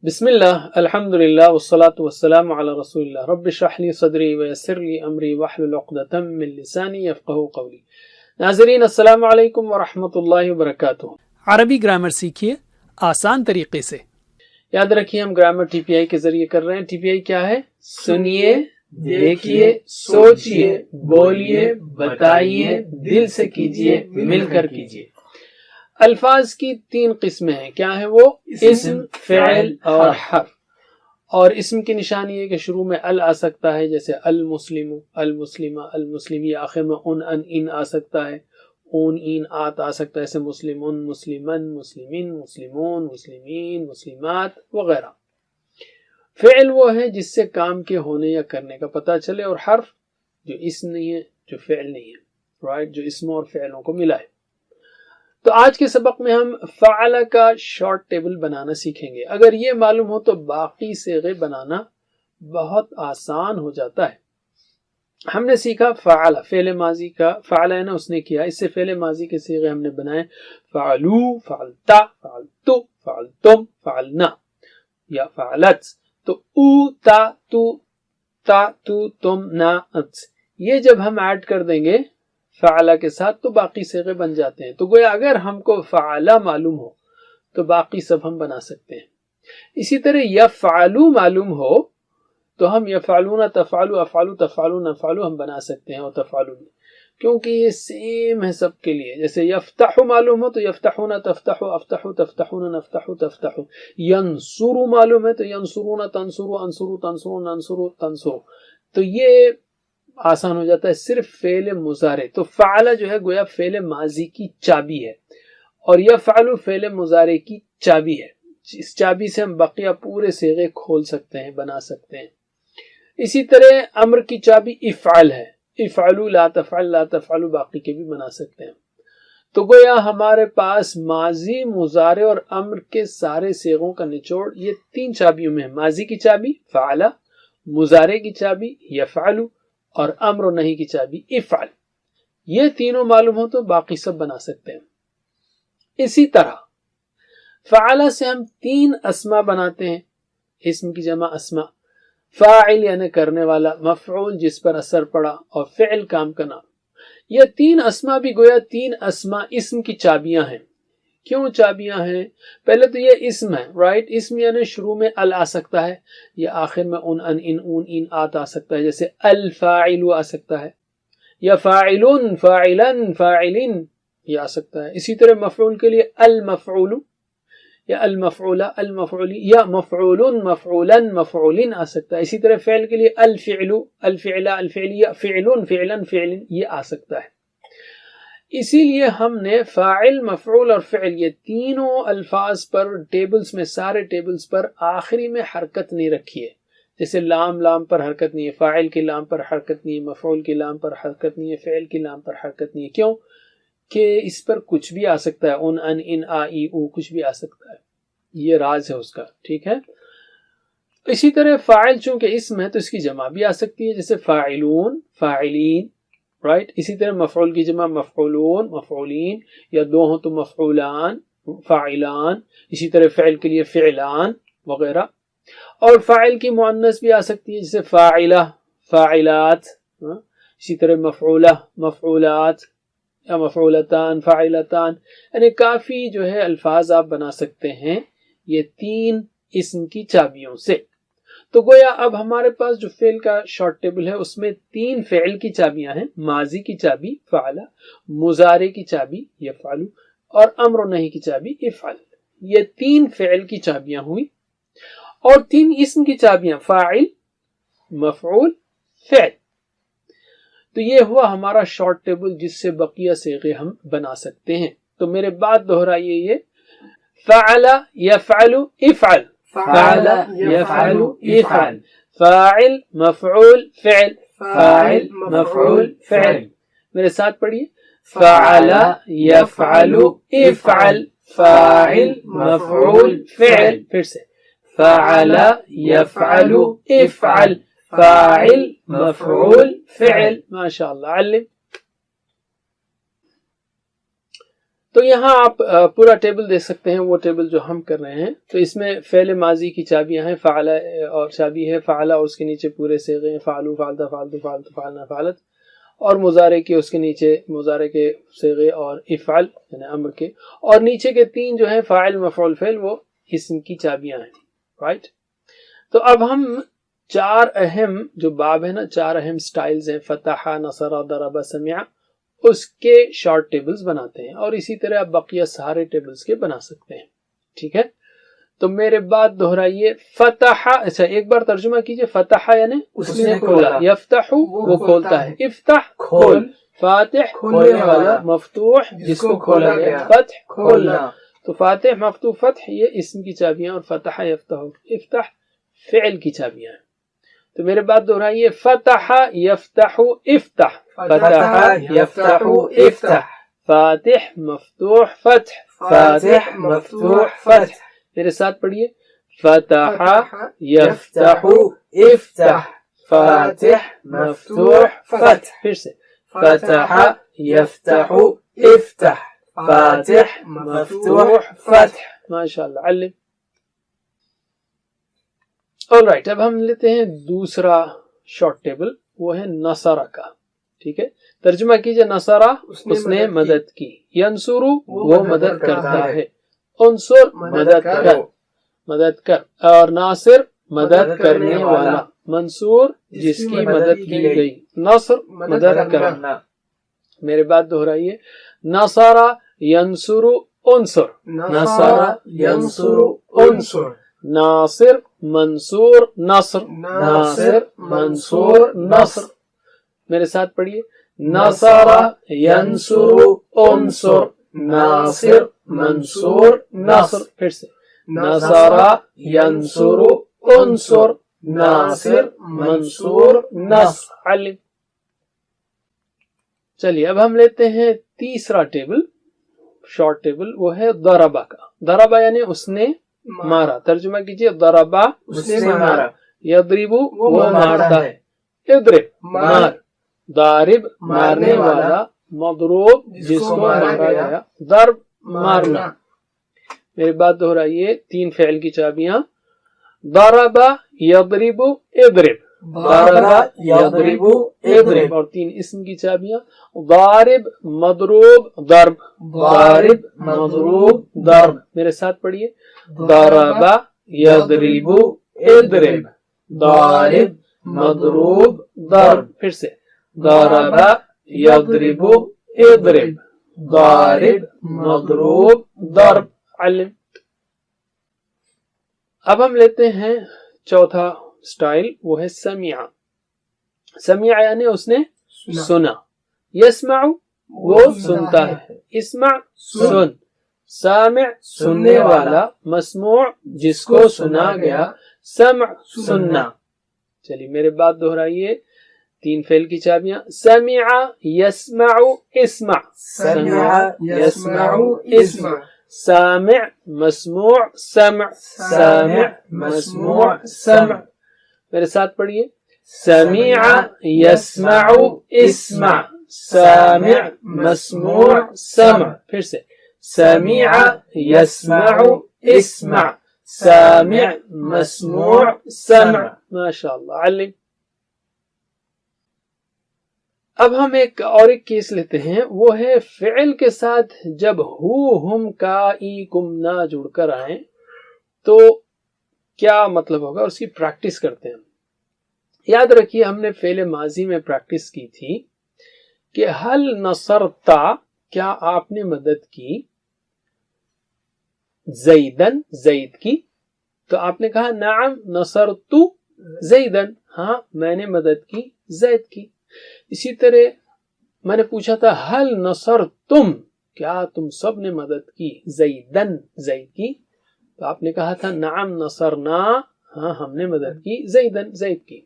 بسم اللہ الحمد للہ والصلاة والسلام علی رسول اللہ رب اشرح لی صدری ویسر لی امری واحلل عقدۃ من لسانی یفقہوا قولی۔ ناظرین السلام علیکم ورحمۃ اللہ وبرکاتہ۔ عربی گرامر سیکھیے آسان طریقے سے۔ یاد رکھیے ہم گرامر ٹی پی آئی کے ذریعے کر رہے ہیں۔ ٹی پی آئی کیا ہے؟ سنیے، دیکھیے، سوچیے، بولیے، بتائیے، دل سے کیجیے، مل کر کیجیے۔ الفاظ کی تین قسمیں ہیں، کیا ہیں وہ؟ اسم، فعل اور حرف۔ اور اسم کی نشانی ہے کہ شروع میں ال آ سکتا ہے، جیسے المسلم، المسلمہ، المسلمی، آخر میں ان آ سکتا ہے، این آت آ سکتا ہے، جیسے مسلمون، مسلمن، مسلمین، مسلمون، مسلمین، مسلمات وغیرہ۔ فعل وہ ہے جس سے کام کے ہونے یا کرنے کا پتہ چلے، اور حرف جو اسم نہیں ہے، جو فعل نہیں ہے، رائٹ، جو اسموں اور فعلوں کو ملا ہے۔ تو آج کے سبق میں ہم فعل کا شارٹ ٹیبل بنانا سیکھیں گے۔ اگر یہ معلوم ہو تو باقی صیغے بنانا بہت آسان ہو جاتا ہے۔ ہم نے سیکھا فعل، فعل ماضی کا، فعل ہے نا اس نے کیا، اس سے فعل ماضی کے صیغے ہم نے بنائے، فعلو، فعلتا، فعلتو، فعلتم، فعلنا یا فعلت۔ تو او، تا، تو، تم، نا، ات، یہ جب ہم ایڈ کر دیں گے فعلہ کے ساتھ تو باقی صیغے بن جاتے ہیں۔ تو گویا اگر ہم کو فعلہ معلوم ہو تو باقی سب ہم بنا سکتے ہیں۔ اسی طرح یفعلو معلوم ہو تو ہم یفعلون، تفعلو، افعلو، تفعلون، افعلو ہم بنا سکتے ہیں، اور تفعلون، کیونکہ یہ سیم ہے سب کے لیے۔ جیسے یفتح معلوم ہو تو یفتحون، تفتحو، افتحو، تفتحون، نفتحو، تفتحو۔ ینصرو معلوم ہے تو ینصرون، تنصرو، انصرو، تنصرون، ننصرو، تنصرو۔ تو یہ آسان ہو جاتا ہے صرف فعل مضارع۔ تو فعل جو ہے گویا فعل ماضی کی چابی ہے، اور یفعل فعل مضارع کی چابی ہے۔ اس چابی سے ہم بقیہ پورے صیغے کھول سکتے ہیں، بنا سکتے ہیں۔ اسی طرح امر کی چابی افعل ہے، افعلوا لا تفعل، لا تفعلوا باقی کے بھی بنا سکتے ہیں۔ تو گویا ہمارے پاس ماضی، مضارع اور امر کے سارے صیغوں کا نچوڑ یہ تین چابیوں میں ہے۔ ماضی کی چابی فعل، مضارع کی چابی یفعل، اور امر و نہی کی چابی افعل۔ یہ تینوں معلوم ہو تو باقی سب بنا سکتے ہیں۔ اسی طرح فعل سے ہم تین اسما بناتے ہیں، اسم کی جمع اسما، فاعل یعنی کرنے والا، مفعول جس پر اثر پڑا، اور فعل کام کا نام۔ یہ تین اسما بھی گویا تین اسما اسم کی چابیاں ہیں۔ کیوں چابیاں ہیں؟ پہلے تو یہ اسم ہے، رائٹ، اسم یعنی شروع میں ال آ سکتا ہے، یا آخر میں ان آت آ سکتا ہے، جیسے الفاعل آ سکتا ہے، یا فاعلن، فاعلن، فاعلن یہ آ سکتا ہے۔ اسی طرح مفعول کے لیے المفعول یا المفعولہ، المفعولی، یا مفعول، مفعولن، مفعولن آ سکتا ہے۔ اسی طرح فعل کے لیے الفعل، الفعلہ، الفعلیہ، فعلن، فعلن، فعلن یہ آ سکتا ہے۔ اسی لیے ہم نے فاعل، مفعول اور فعل یہ تینوں الفاظ پر ٹیبلز میں، سارے ٹیبلز پر آخری میں حرکت نہیں رکھی ہے۔ جیسے لام پر حرکت نہیں ہے، فاعل کی لام پر حرکت نہیں ہے، مفعول کی لام پر حرکت نہیں ہے، فعل کی لام پر حرکت نہیں ہے۔ کیوں؟ کہ اس پر کچھ بھی آ سکتا ہے، ان، آ، ای، او، کچھ بھی آ سکتا ہے، یہ راز ہے اس کا، ٹھیک ہے۔ اسی طرح فاعل چونکہ اسم ہے تو اس کی جمع بھی آ سکتی ہے، جیسے فاعلون، فاعلین، رائٹ۔ اسی طرح مفعول کی جمع مفعولون، مفعولین، یا دو ہوں تو مفعولان، فاعلان۔ اسی طرح فعل کے لیے فعلان وغیرہ۔ اور فاعل کی مؤنث بھی آ سکتی ہے، جیسے فاعلہ، فاعلات۔ اسی طرح مفعولہ، مفعولات، یا مفعولتان، فاعلتان، یعنی کافی جو ہے الفاظ آپ بنا سکتے ہیں یہ تین اسم کی چابیوں سے۔ تو گویا اب ہمارے پاس جو فعل کا شارٹ ٹیبل ہے اس میں تین فعل کی چابیاں ہیں، ماضی کی چابی فعل، مضارع کی چابی یفعل، اور امر و نہی کی چابی افعل۔ یہ تین فعل کی چابیاں ہوئی، اور تین اسم کی چابیاں فاعل، مفعول، فعل۔ تو یہ ہوا ہمارا شارٹ ٹیبل جس سے بقیہ صیغے ہم بنا سکتے ہیں۔ تو میرے بعد دہرائیے یہ فعل یفعل افعل، فعل یفعل افعل، فاعل مفعول فعل، فاعل مفعول فعل۔ میرے ساتھ پڑھیے، فعل یفعل افعل، فاعل مفعول فعل۔ پھر سے فعل یفعل افعل، فاعل مفعول فعل۔ ماشاء اللہ، علم۔ تو یہاں آپ پورا ٹیبل دیکھ سکتے ہیں، وہ ٹیبل جو ہم کر رہے ہیں. تو اس میں فعل ماضی کی چابیاں ہیں، فعل اور چابی ہے فعل، اور اس کے نیچے پورے صیغے ہیں، فعلو، فعلتا، فعلتو، فعلت، فعلنا، فعلت، اور مضارع کے اس کے نیچے مضارع کے صیغے اور افعل یعنی امر کے، اور نیچے کے 3 جو ہیں فاعل، مفعول، فعل، وہ اسم کی چابیاں ہیں. رائٹ. تو اب ہم 4 اہم جو باب ہے نا، 4 اہم سٹائلز ہیں، فتح، نصر، ضرب، سمع، اس کے شارٹ ٹیبلز بناتے ہیں، اور اسی طرح آپ بقیہ سارے ٹیبلز کے بنا سکتے ہیں. ٹھیک ہے. تو میرے بات دہرائیے. فتح، اچھا ایک بار ترجمہ کیجئے. فتح یعنی اس نے کھولا، یفتح وہ کھولتا ہے، افتح کھول، فاتح کھولنے والا، مفتوح جس کو کھولا گیا، فتح کھولنا. تو فاتح، مفتوح، فتح یہ اسم کی چابیاں، اور فتح، یفتح، افتح فعل کی چابیاں ہیں. تو میرے بات دہرائیے. فتح یفتح افتح، فتح یفتح افتح، فاتح مفتوح فتح، فاتح مفتوح فتح. میرے ساتھ پڑھیے. فتح یفتح افتح، فاتح مفتوح فتح. پھر سے. فتح یفتح افتح، فاتح مفتوح فتح. ماشاءاللہ. علم. آلرائٹ. اب ہم لیتے ہیں دوسرا شارٹ ٹیبل، وہ ہے نصرہ کا. ٹھیک ہے. ترجمہ کیجئے. نصرہ اس نے مدد کی، ینصرو وہ مدد کرتا ہے، انصر مدد کر، مدد کر، اور ناصر مدد کرنے والا، منصور جس کی مدد کی گئی، نصر مدد کرنا. میرے بات دہرائیے. نصرہ ینصر انصر، نصرہ ینصر انصر، ناصر منصور نصر، ناصر منصور نصر. میرے ساتھ پڑھیے. نصرہ ینصر انصر، ناصر منصور نصر. پھر سے. نصرہ ینصر انصر، ناصر منصور نصر. علم. چلیے اب ہم لیتے ہیں تیسرا ٹیبل، شارٹ ٹیبل، وہ ہے ضربہ کا. ضربہ یعنی اس نے مارا. ترجمہ کیجئے. ضربہ اس نے مارا، یضرب وہ مارتا ہے، اضرب مار، ضارب مارنے والا، مضروب جس کو مارا گیا، ضرب مارنا. میری بات دہرائیے. 3 فعل کی چابیاں. ضرب یضرب اضرب، ضرب یضرب اضرب، اور 3 اسم کی چابیاں. ضارب مضروب ضرب، ضارب مضروب ضرب. میرے ساتھ پڑھیے. ضرب یضرب اضرب، ضارب مضروب ضرب. پھر سے. ضرب یضرب اضرب، ضارب مضروب ضرب. علم. اب ہم لیتے ہیں چوتھا سٹائل، وہ ہے سمع. سمع یعنی اس نے سنا. یسمع وہ سنتا ہے، اسمع سن، سامع سننے والا، مسموع جس کو سنا گیا، سمع سننا. چلیے میرے بات دہرائیے. 3 فعل کی چابیاں. سمع یسمع اسمع، سمع یسمع اسمع، سامع مسموع سمع، سامع مسموع سمع. میرے ساتھ پڑھیے. سمع یسمع اسمع، سامع مسموع سمع. پھر سے. سمع یسمع اسمع، سامع مسموع سمع. ماشاءاللہ. علم. اب ہم ایک کیس لیتے ہیں، وہ ہے فعل کے ساتھ جب ہو، ہم، کا، ای، کم نہ جڑ کر آئیں تو کیا مطلب ہوگا، اس کی پریکٹس کرتے ہیں. یاد رکھیے ہم نے فعل ماضی میں پریکٹس کی تھی کہ ہل نصرتا، کیا آپ نے مدد کی، زیدن زید کی. تو آپ نے کہا نعم نصرت زیدن، ہاں میں نے مدد کی زید کی. اسی طرح میں نے پوچھا تھا ہل نصرتم، کیا تم سب نے مدد کی زیدن زید کی. تو آپ نے کہا تھا نعم نصرنا، ہاں ہم نے مدد کی زیدن زید کی.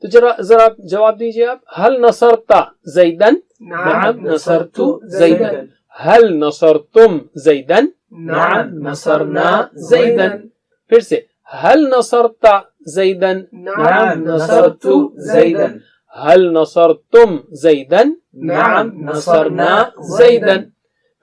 تو ذرا جواب دیجئے آپ. ہل نصرتا زیدن، نعم نصرت زیدن. ہل نصرتم زیدن، نعم نصرنا زیدن. پھر سے. ہل نصرتا زیدن، نعم نصرت زیدن. ہل نصرتم زیدن، نعم نصرنا زیدن.